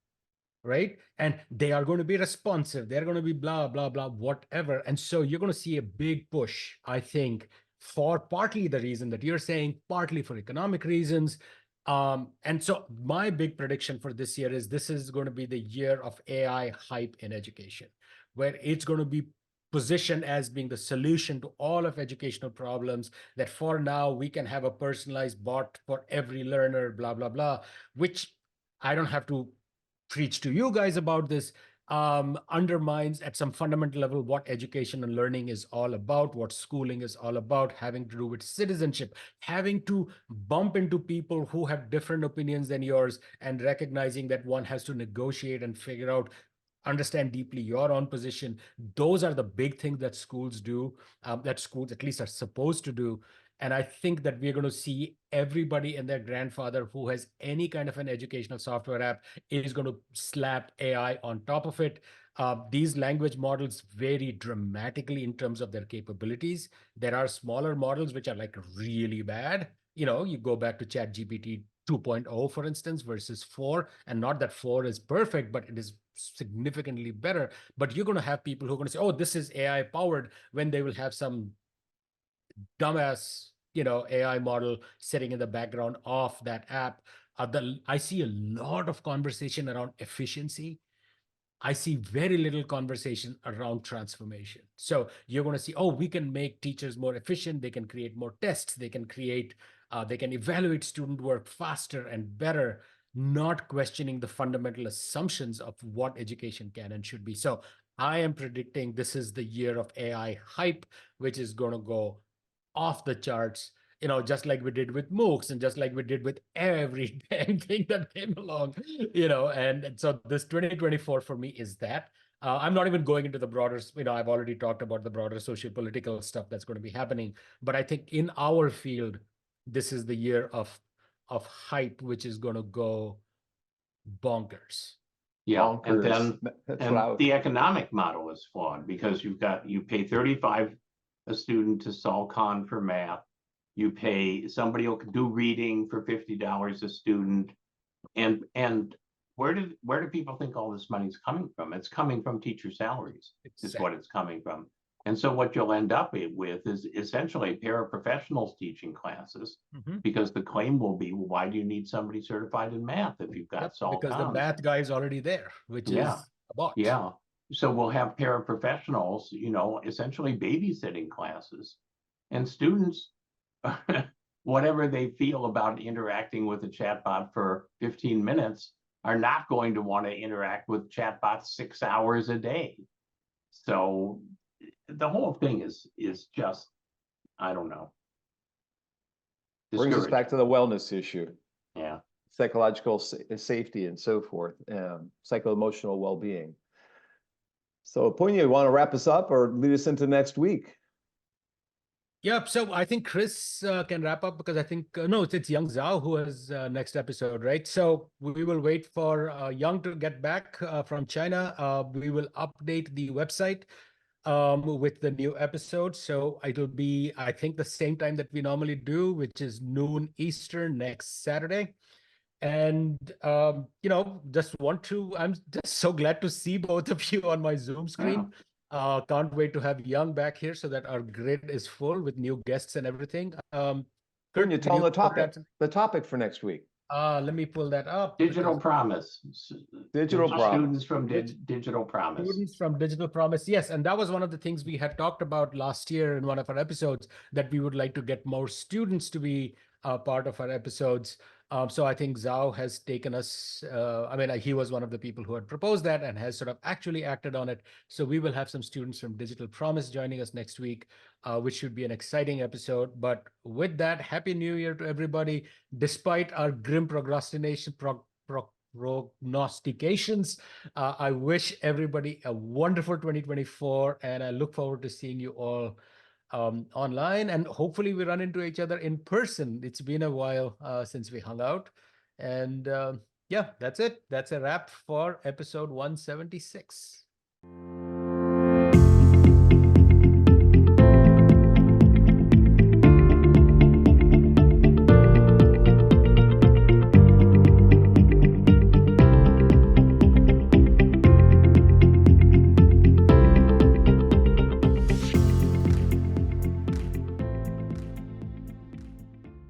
right? And they are going to be responsive. They're going to be blah, blah, blah, whatever. And so you're going to see a big push, I think, for partly the reason that you're saying, partly for economic reasons. And so my big prediction for this year is this is going to be the year of AI hype in education, where it's going to be positioned as being the solution to all of educational problems, that for now we can have a personalized bot for every learner, blah, blah, blah, which I don't have to preach to you guys about this, undermines at some fundamental level what education and learning is all about, what schooling is all about, having to do with citizenship, having to bump into people who have different opinions than yours, and recognizing that one has to negotiate and figure out, understand deeply your own position. Those are the big things that schools do, that schools at least are supposed to do. And I think that we're going to see everybody and their grandfather who has any kind of an educational software app is going to slap AI on top of it. These language models vary dramatically in terms of their capabilities. There are smaller models which are like really bad. You go back to ChatGPT 2.0, for instance, versus 4. And not that 4 is perfect, but it is significantly better. But you're going to have people who are going to say, oh, this is AI powered, when they will have some dumbass, AI model sitting in the background of that app. I see a lot of conversation around efficiency. I see very little conversation around transformation. So you're going to see, oh, we can make teachers more efficient. They can create more tests. They can they can evaluate student work faster and better, not questioning the fundamental assumptions of what education can and should be. So I am predicting this is the year of AI hype, which is going to go off the charts, just like we did with MOOCs and just like we did with every damn thing that came along, and so this 2024 for me is that. I'm not even going into the broader, I've already talked about the broader socio-political stuff that's going to be happening. But I think in our field, this is the year of hype, which is going to go bonkers. Yeah, and Bonkers. then That's what I the would. economic model is flawed, because you pay 35 a student to solve Khan for math. You pay somebody will do reading for $50 a student, and where do people think all this money's coming from? It's coming from teacher salaries. Is what it's coming from. And so what you'll end up with is essentially paraprofessionals teaching classes, Mhm. because the claim will be, well, why do you need somebody certified in math if you've got solved Because the Khans? math guy is already there, which Yeah. is a bot. Yeah. So we'll have paraprofessionals, essentially babysitting classes, and students, whatever they feel about interacting with a chatbot for 15 minutes, are not going to want to interact with chatbots 6 hours a day. So the whole thing is just, I don't know. Brings us back to the wellness issue. Yeah. Psychological safety and so forth, psycho-emotional well-being. So, Punya, you want to wrap us up or lead us into next week? Yep. So I think Chris can wrap up, because I think, no, it's Young Zhao who has next episode, right? So we will wait for Young to get back from China. We will update the website with the new episode. So it'll be, I think, the same time that we normally do, which is noon Eastern next Saturday. And, I'm just so glad to see both of you on my Zoom screen. Can't wait to have Young back here so that our grid is full with new guests and everything. Couldn't Kurt, you did tell you them put that? the topic for next week? Let me pull that up Digital because Promise. Digital Students Promise. from Digital Promise. students from Digital Promise, yes, and that was one of the things we had talked about last year in one of our episodes, that we would like to get more students to be part of our episodes. So I think Zhao has taken us. I mean, he was one of the people who had proposed that and has sort of actually acted on it. So we will have some students from Digital Promise joining us next week, which should be an exciting episode. But with that, Happy New Year to everybody! Despite our grim procrastination, prognostications, I wish everybody a wonderful 2024, and I look forward to seeing you all online, and hopefully we run into each other in person. It's been a while since we hung out. And yeah, that's it. That's a wrap for episode 176.